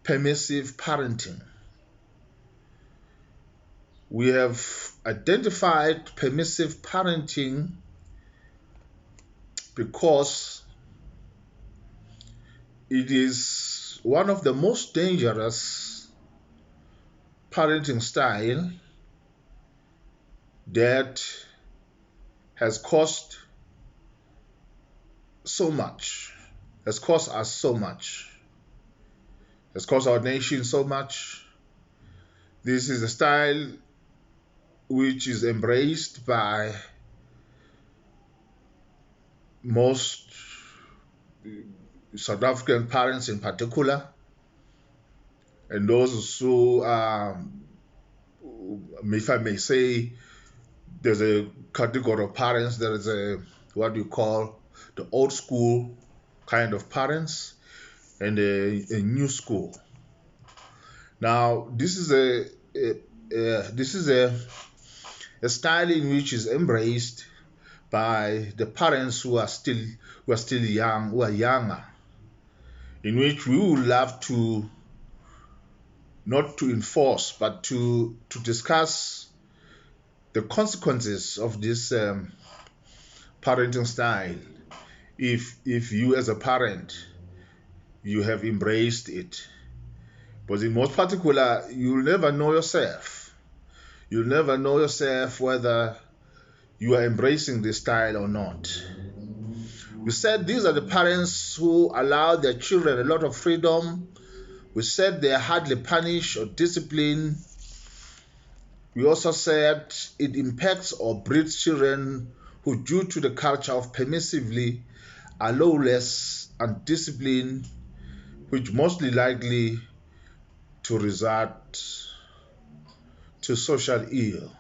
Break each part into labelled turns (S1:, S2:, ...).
S1: permissive parenting. We have identified permissive parenting because it is one of the most dangerous parenting style that has caused so much, has caused us so much, has caused our nation so much. This is a style which is embraced by most South African parents in particular, and those who are, if I may say, there's a category of parents, there is a what you call the old school kind of parents and a new school. Now, this is a style in which is embraced by the parents who are still young, who are younger, in which we would love to not to enforce but to discuss the consequences of this parenting style. If you as a parent you have embraced it, but in most particular, you'll never know yourself. You'll never know yourself whether you are embracing this style or not. We said these are the parents who allow their children a lot of freedom. We said they are hardly punished or disciplined. We also said it impacts or breeds children who, due to the culture of permissively, are lawless and disciplined, which mostly likely to result to social ill.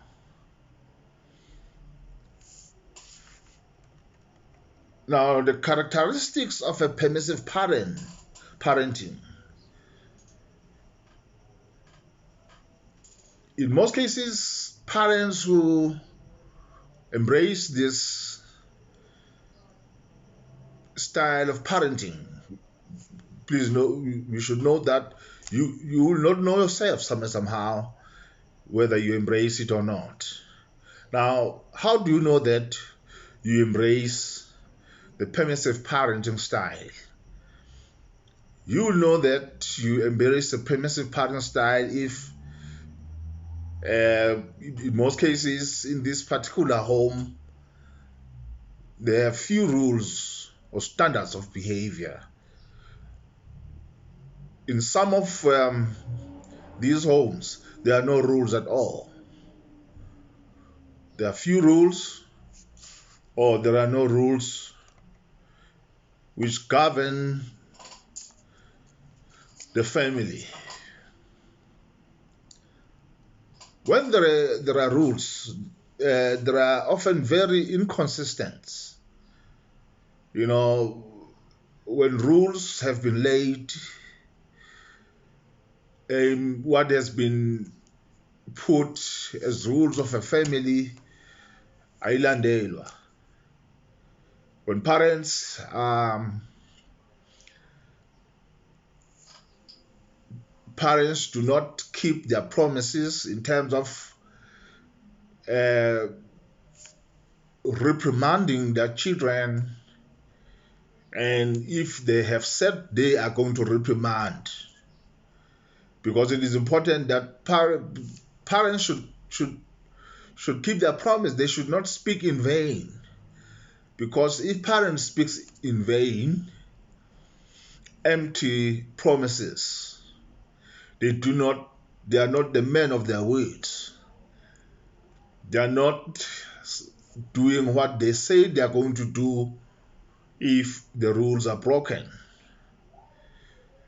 S1: Now, the characteristics of a permissive parenting. In most cases, parents who embrace this style of parenting, please know, you should know that you will not know yourself somehow whether you embrace it or not. Now, how do you know that you embrace the permissive parenting style? You will know that you embrace the permissive parenting style if in most cases in this particular home there are few rules or standards of behavior. In some of these homes, there are no rules at all. There are few rules, or there are no rules which govern the family. When there are rules, there are often very inconsistent. You know, when rules have been laid, what has been put as rules of a family ayilandelwa. When parents do not keep their promises in terms of reprimanding their children, and if they have said they are going to reprimand, because it is important that parents should keep their promise. They should not speak in vain, because if parents speak in vain, empty promises, they are not the men of their words. They are not doing what they say they are going to do if the rules are broken.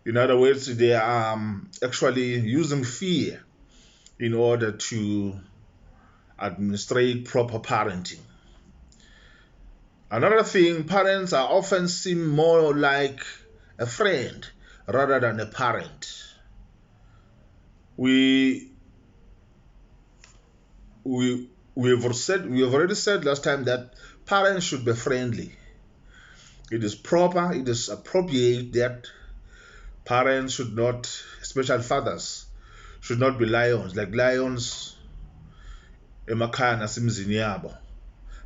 S1: In other words, they are actually using fear in order to administrate proper parenting. Another thing, parents are often seem more like a friend rather than a parent. We have already said last time that parents should be friendly. It is proper, it is appropriate that Parents should not, especially fathers, should not be lions, like lions emakhaya nasemzini yabo.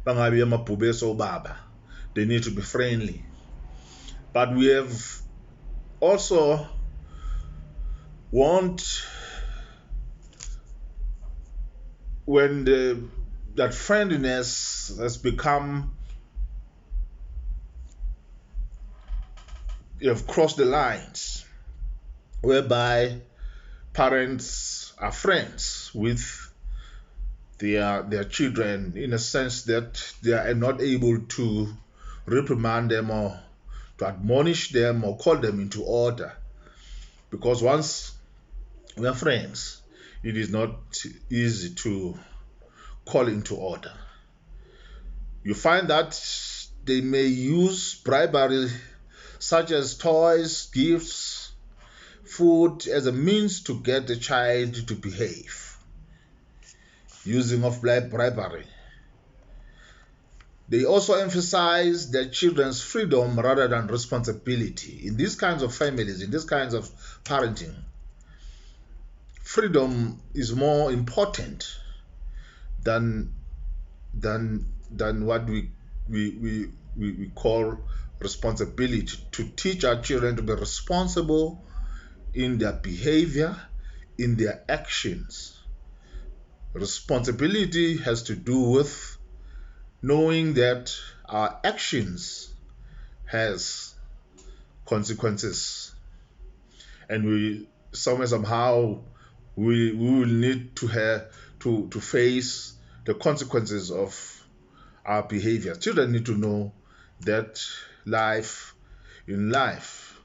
S1: Bangabi amabhubesi obaba. They need to be friendly. But we have also want when that friendliness has become, you have crossed the lines whereby parents are friends with their children, in a sense that they are not able to reprimand them or to admonish them or call them into order, because once we are friends, it is not easy to call into order. You find that they may use bribery, such as toys, gifts, food, as a means to get the child to behave. Using of bribery. They also emphasize their children's freedom rather than responsibility. In these kinds of families, in these kinds of parenting, freedom is more important than what we call responsibility. To teach our children to be responsible in their behavior, in their actions. Responsibility has to do with knowing that our actions has consequences, and we somehow we will need to face the consequences of our behavior. Children need to know that in life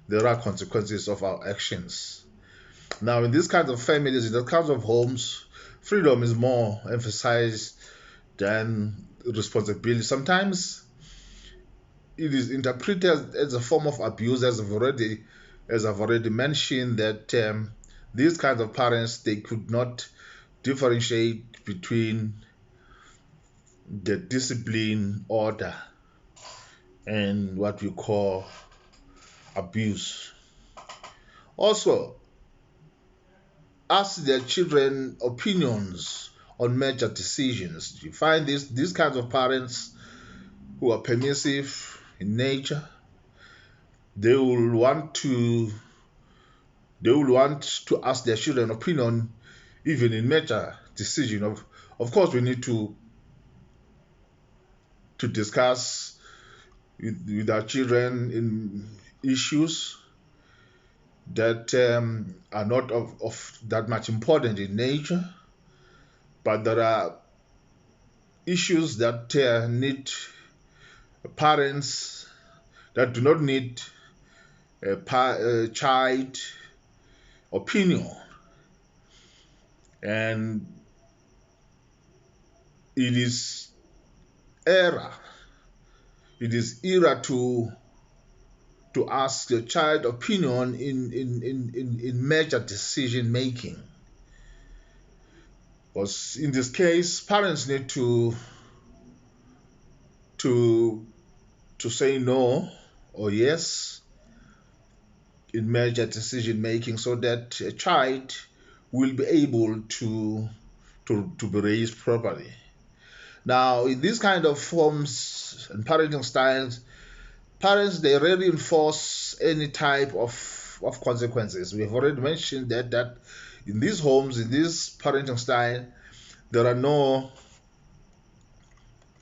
S1: there are consequences of our actions. Now, in these kinds of families, in the kinds of homes, freedom is more emphasized than responsibility. Sometimes it is interpreted as a form of abuse, as I've already mentioned, that these kinds of parents, they could not differentiate between the discipline order and what we call abuse. Also, ask their children opinions on major decisions. You find these kinds of parents who are permissive in nature. They will want to ask their children opinion even in major decision. Of course, we need to discuss with our children in issues that are not of that much important in nature, but there are issues that need parents, that do not need a child opinion, and it is error to ask your child opinion in major decision making. Because in this case, parents need to say no or yes in major decision making, so that a child will be able to be raised properly. Now, in these kind of forms and parenting styles, parents, they rarely enforce any type of consequences. We have already mentioned that in these homes, in this parenting style, there are no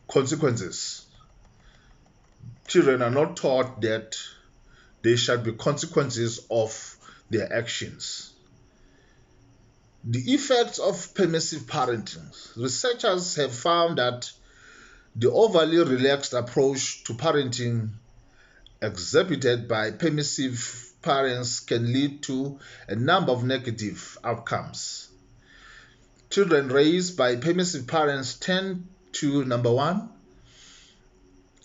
S1: consequences. Children are not taught that there shall be consequences of their actions. The effects of permissive parenting. Researchers have found that the overly relaxed approach to parenting exhibited by permissive parents can lead to a number of negative outcomes. Children raised by permissive parents tend to, number one,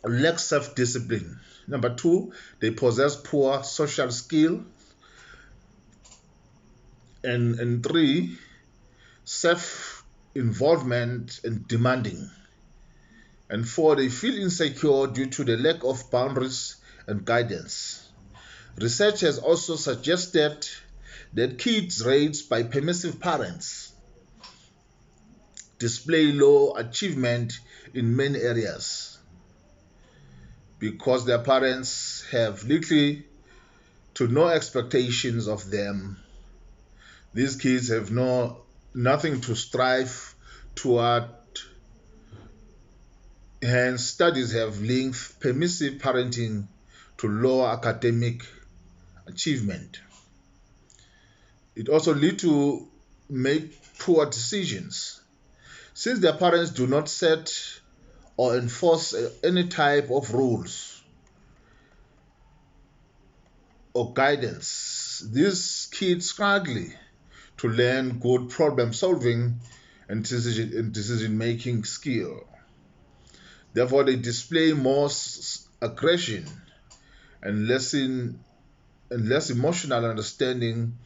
S1: lack self-discipline. Number two, they possess poor social skill. And three, self-involvement and demanding. And four, they feel insecure due to the lack of boundaries and guidance. Research has also suggested that kids raised by permissive parents display low achievement in many areas because their parents have little to no expectations of them. These kids have nothing to strive toward. Hence, studies have linked permissive parenting to lower academic achievement. It also leads to make poor decisions. Since their parents do not set or enforce any type of rules or guidance, these kids struggle to learn good problem solving and decision making skill. Therefore, they display more aggression and less emotional understanding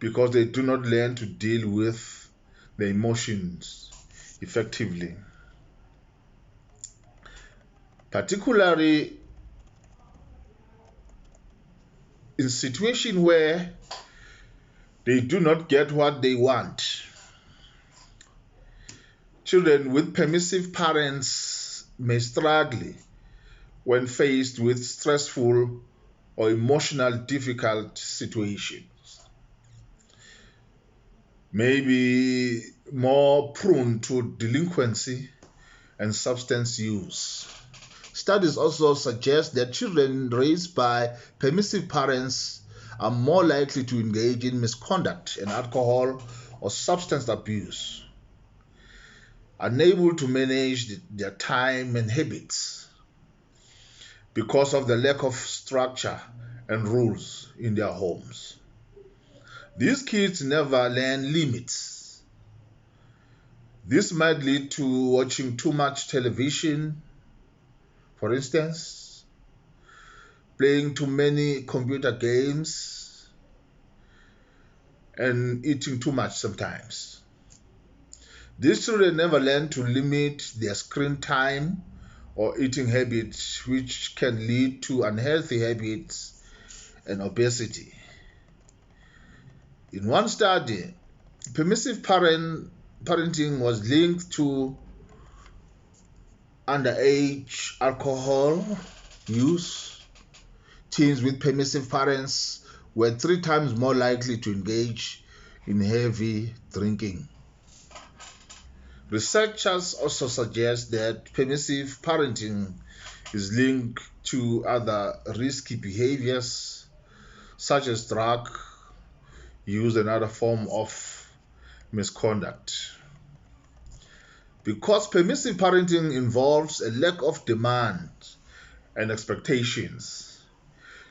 S1: because they do not learn to deal with the emotions effectively. Particularly in situations where they do not get what they want. Children with permissive parents may struggle when faced with stressful or emotional difficult situations, may be more prone to delinquency and substance use. Studies also suggest that children raised by permissive parents are more likely to engage in misconduct and alcohol or substance abuse, unable to manage their time and habits because of the lack of structure and rules in their homes. These kids never learn limits. This might lead to watching too much television, for instance, playing too many computer games, and eating too much sometimes. These children never learn to limit their screen time or eating habits, which can lead to unhealthy habits and obesity. In one study, permissive parenting was linked to underage alcohol use. Teens with permissive parents were 3 times more likely to engage in heavy drinking. Researchers also suggest that permissive parenting is linked to other risky behaviors such as drug use and other form of misconduct. Because permissive parenting involves a lack of demand and expectations,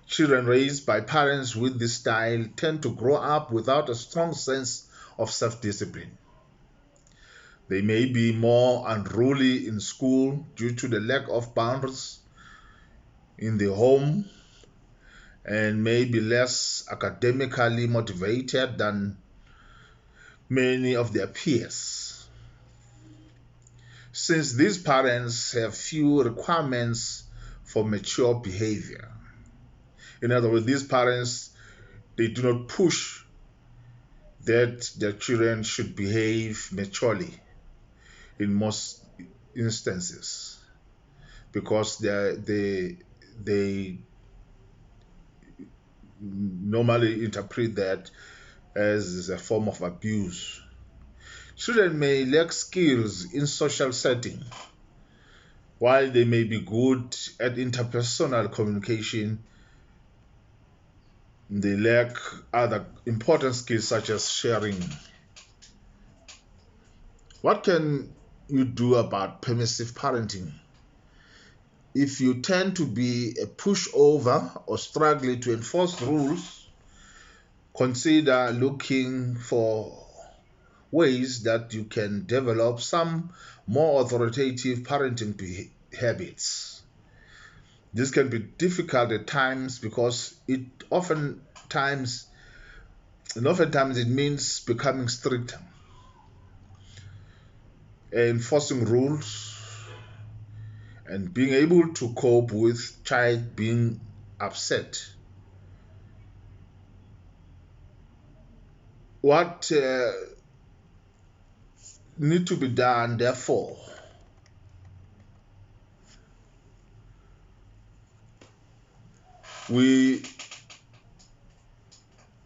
S1: children raised by parents with this style tend to grow up without a strong sense of self-discipline. They may be more unruly in school due to the lack of boundaries in the home and may be less academically motivated than many of their peers. Since these parents have few requirements for mature behavior. In other words, these parents, they do not push that their children should behave maturely in most instances because they normally interpret that as a form of abuse. Children may lack skills in social setting. While they may be good at interpersonal communication, they lack other important skills such as sharing. What can you do about permissive parenting? If you tend to be a pushover or struggling to enforce rules, consider looking for ways that you can develop some more authoritative parenting habits. This can be difficult at times because oftentimes it means becoming stricter, enforcing rules, and being able to cope with child being upset. what need to be done, therefore, we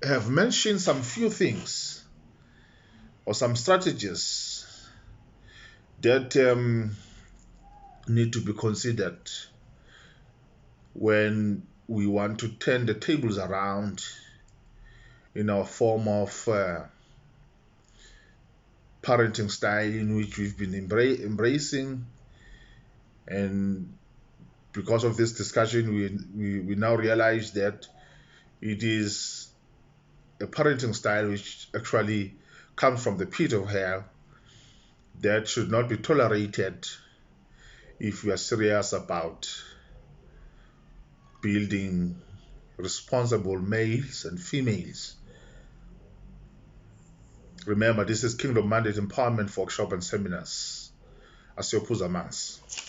S1: have mentioned some few things or some strategies that need to be considered when we want to turn the tables around in our form of parenting style in which we've been embracing. And because of this discussion, we now realize that it is a parenting style which actually comes from the pit of hell that should not be tolerated if we are serious about building responsible males and females. Remember, this is Kingdom Mandate Empowerment Workshop and Seminars. Asiyophuza amanzi.